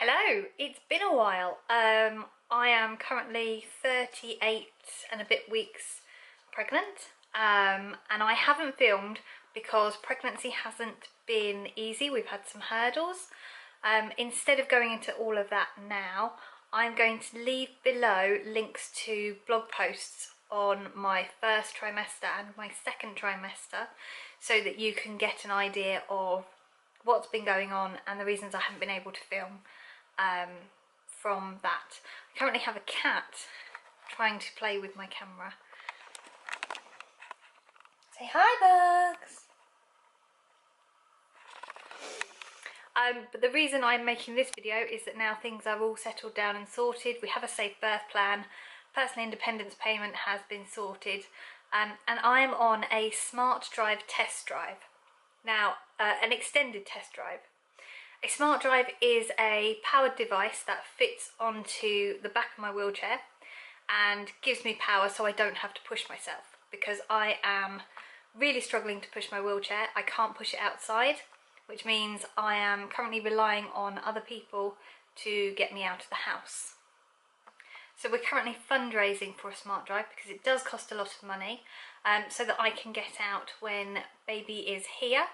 Hello, it's been a while. I am currently 38 and a bit weeks pregnant, and I haven't filmed because pregnancy hasn't been easy. We've had some hurdles. Instead of going into all of that now, I'm going to leave below links to blog posts on my first trimester and my second trimester so that you can get an idea of what's been going on and the reasons I haven't been able to film from that. I currently have a cat trying to play with my camera. Say hi, Bugs! But the reason I'm making this video is that now things are all settled down and sorted. We have a safe birth plan, personal independence payment has been sorted, and I am on a SmartDrive test drive. Now, an extended test drive. A SmartDrive is a powered device that fits onto the back of my wheelchair and gives me power so I don't have to push myself, because I am really struggling to push my wheelchair. I can't push it outside, which means I am currently relying on other people to get me out of the house. So we're currently fundraising for a SmartDrive because it does cost a lot of money, so that I can get out when baby is here.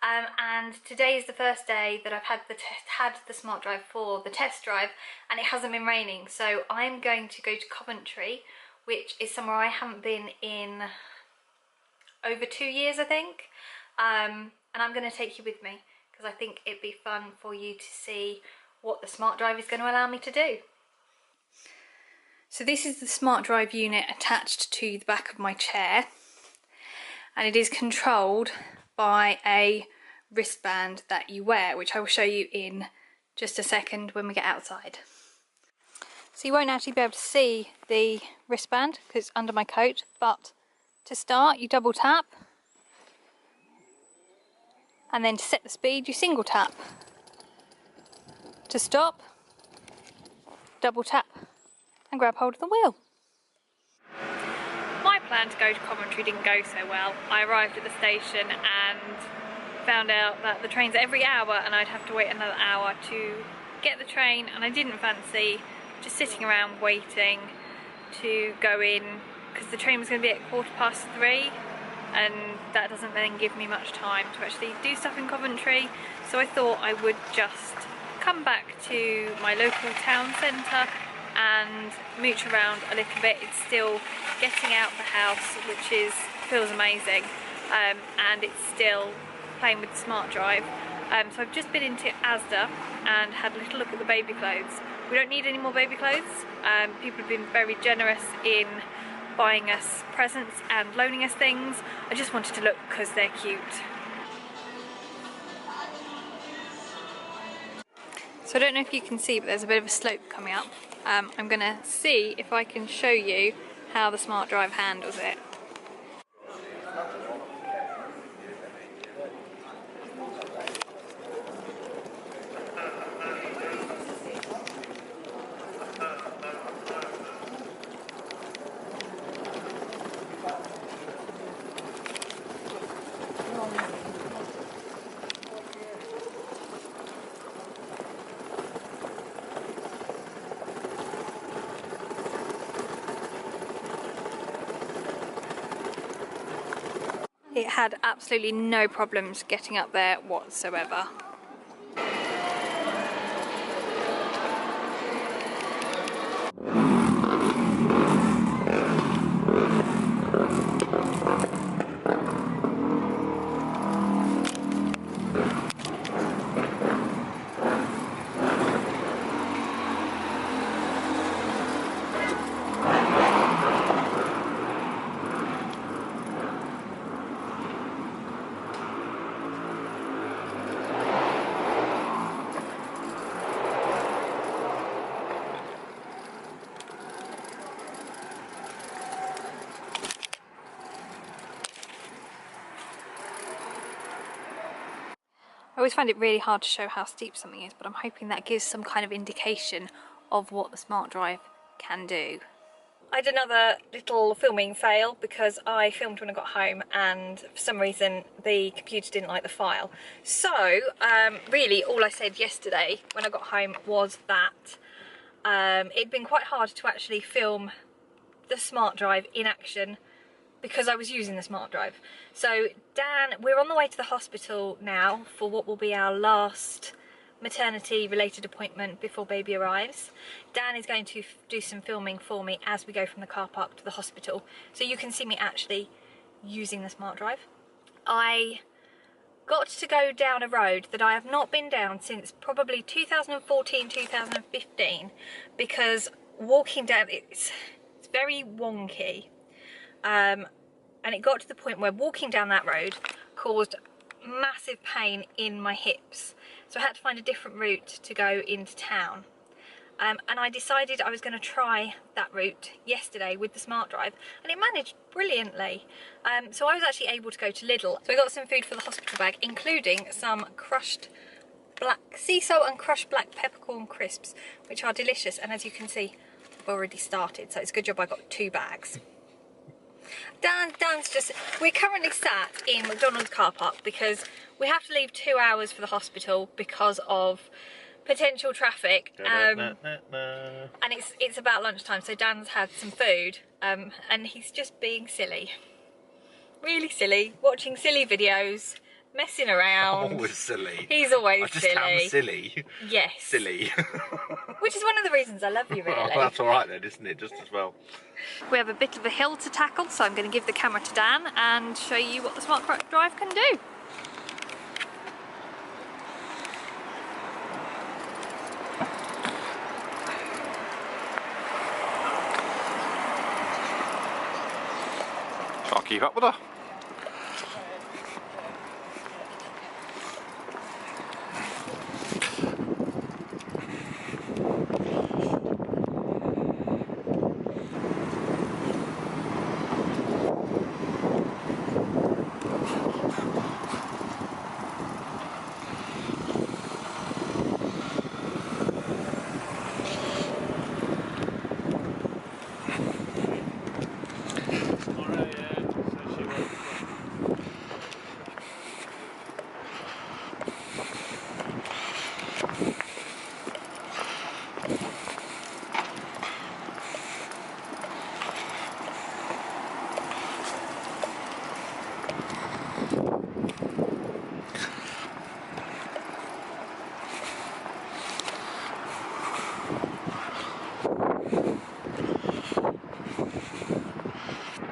And today is the first day that I've had the SmartDrive for the test drive, and it hasn't been raining, so I'm going to go to Coventry, which is somewhere I haven't been in over 2 years, I think, and I'm going to take you with me because I think it'd be fun for you to see what the SmartDrive is going to allow me to do. So this is the SmartDrive unit attached to the back of my chair, and it is controlled by a wristband that you wear, which I will show you in just a second when we get outside. So you won't actually be able to see the wristband because it's under my coat, but to start you double tap, and then to set the speed you single tap. To stop, double tap and grab hold of the wheel. My plan to go to Coventry didn't go so well. I arrived at the station and found out that the train's every hour and I'd have to wait another hour to get the train, and I didn't fancy just sitting around waiting to go in because the train was going to be at 3:15, and that doesn't then give me much time to actually do stuff in Coventry, so I thought I would just come back to my local town centre and mooch around a little bit. It's still getting out the house, which feels amazing, and it's still playing with the SmartDrive. So I've just been into Asda and had a little look at the baby clothes. We don't need any more baby clothes. People have been very generous in buying us presents and loaning us things. I just wanted to look because they're cute. So I don't know if you can see, but there's a bit of a slope coming up. I'm going to see if I can show you how the SmartDrive handles it. It had absolutely no problems getting up there whatsoever. I always find it really hard to show how steep something is, but I'm hoping that gives some kind of indication of what the SmartDrive can do. I had another little filming fail because I filmed when I got home and for some reason the computer didn't like the file. So really all I said yesterday when I got home was that it'd been quite hard to actually film the SmartDrive in action because I was using the SmartDrive. So Dan, we're on the way to the hospital now for what will be our last maternity related appointment before baby arrives. Dan is going to do some filming for me as we go from the car park to the hospital, so you can see me actually using the SmartDrive. I got to go down a road that I have not been down since probably 2014, 2015, because walking down it's very wonky, and it got to the point where walking down that road caused massive pain in my hips. So I had to find a different route to go into town. And I decided I was going to try that route yesterday with the SmartDrive, and it managed brilliantly. So I was actually able to go to Lidl. So I got some food for the hospital bag, including some crushed black sea salt and crushed black peppercorn crisps, which are delicious. And as you can see, I've already started, so it's a good job I got 2 bags. Dan's just, we're currently sat in McDonald's car park because we have to leave 2 hours for the hospital because of potential traffic, and it's about lunchtime, so Dan's had some food, and he's just being silly, really silly, watching silly videos, messing around. I'm always silly. He's always I just silly. am silly. Yes. Silly. Which is one of the reasons I love you, really. Oh, that's alright then, isn't it? Just as well. We have a bit of a hill to tackle, so I'm going to give the camera to Dan and show you what the SmartDrive can do. Can't keep up with her.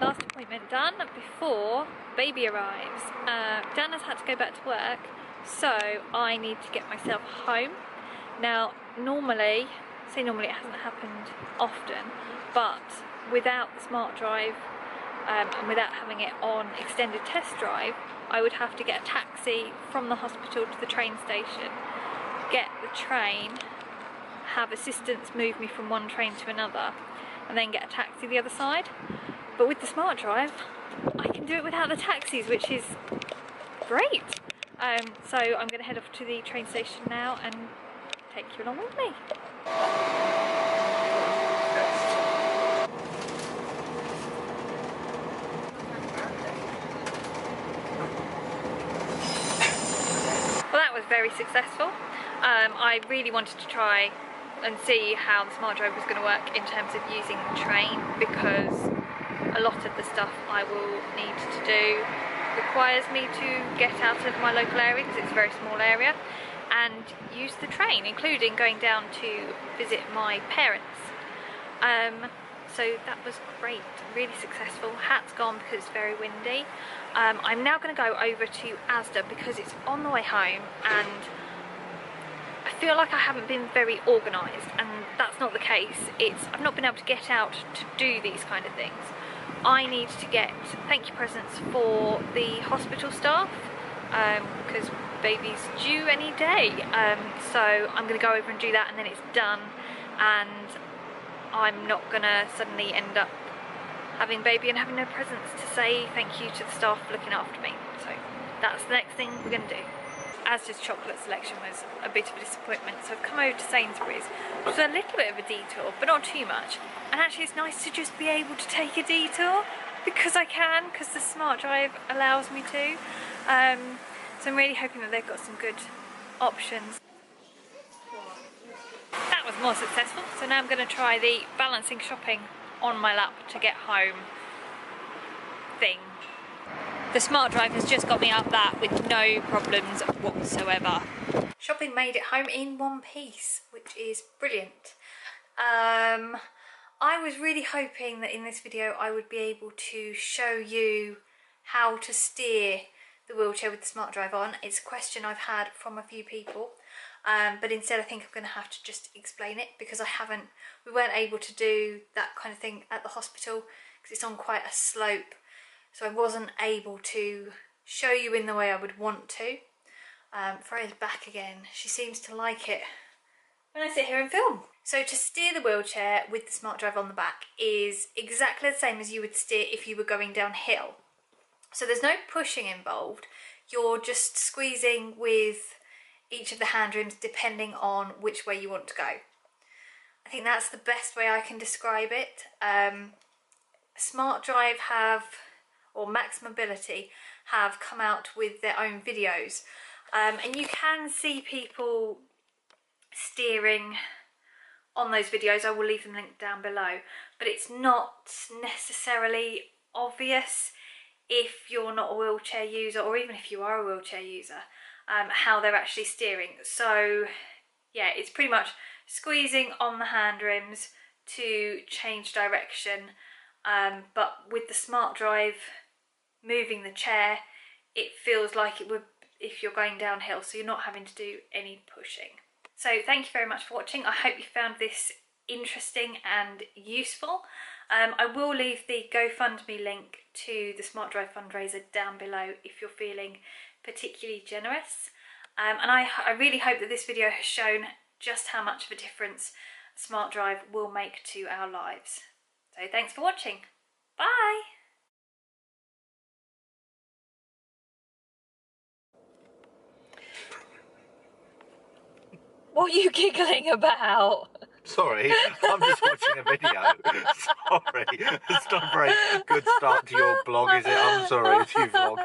Last appointment done before baby arrives. Dan has had to go back to work, so I need to get myself home. Now normally it hasn't happened often, but without the SmartDrive and without having it on extended test drive, I would have to get a taxi from the hospital to the train station, get the train, have assistants move me from one train to another, and then get a taxi the other side. But with the SmartDrive, I can do it without the taxis, which is great. So I'm going to head off to the train station now and take you along with me. Well, that was very successful. I really wanted to try and see how the SmartDrive was going to work in terms of using the train, because a lot of the stuff I will need to do requires me to get out of my local area, because it's a very small area, and use the train, including going down to visit my parents. So that was great, really successful. Hat's gone because it's very windy. I'm now going to go over to Asda because it's on the way home, and I feel like I haven't been very organised, and that's not the case. I've not been able to get out to do these kind of things. I need to get thank you presents for the hospital staff, because baby's due any day. So I'm going to go over and do that, and then it's done, and I'm not going to suddenly end up having baby and having no presents to say thank you to the staff for looking after me. So that's the next thing we're going to do. Asda's chocolate selection was a bit of a disappointment, so I've come over to Sainsbury's, which was a little bit of a detour, but not too much. And actually it's nice to just be able to take a detour, because I can, because the SmartDrive allows me to. So I'm really hoping that they've got some good options. That was more successful, so now I'm going to try the balancing shopping on my lap to get home thing. The SmartDrive has just got me up that with no problems whatsoever. Shopping made it home in one piece, which is brilliant. I was really hoping that in this video I would be able to show you how to steer the wheelchair with the SmartDrive on. It's a question I've had from a few people, but instead I think I'm going to have to just explain it, because we weren't able to do that kind of thing at the hospital because it's on quite a slope, so I wasn't able to show you in the way I would want to. Freya's back again. She seems to like it when I sit here and film. So to steer the wheelchair with the SmartDrive on the back is exactly the same as you would steer if you were going downhill. So there's no pushing involved, you're just squeezing with each of the hand rims depending on which way you want to go. I think that's the best way I can describe it. SmartDrive or Max Mobility have come out with their own videos, and you can see people steering on those videos. I will leave them linked down below, but it's not necessarily obvious if you're not a wheelchair user, or even if you are a wheelchair user, how they're actually steering. So yeah, it's pretty much squeezing on the hand rims to change direction, but with the SmartDrive moving the chair, it feels like it would if you're going downhill, so you're not having to do any pushing. So thank you very much for watching. I hope you found this interesting and useful. I will leave the GoFundMe link to the SmartDrive fundraiser down below if you're feeling particularly generous. And I really hope that this video has shown just how much of a difference SmartDrive will make to our lives. So thanks for watching. Bye! What are you giggling about? Sorry, I'm just watching a video. Sorry, it's not a very good start to your blog, is it? I'm sorry, it's you vlog.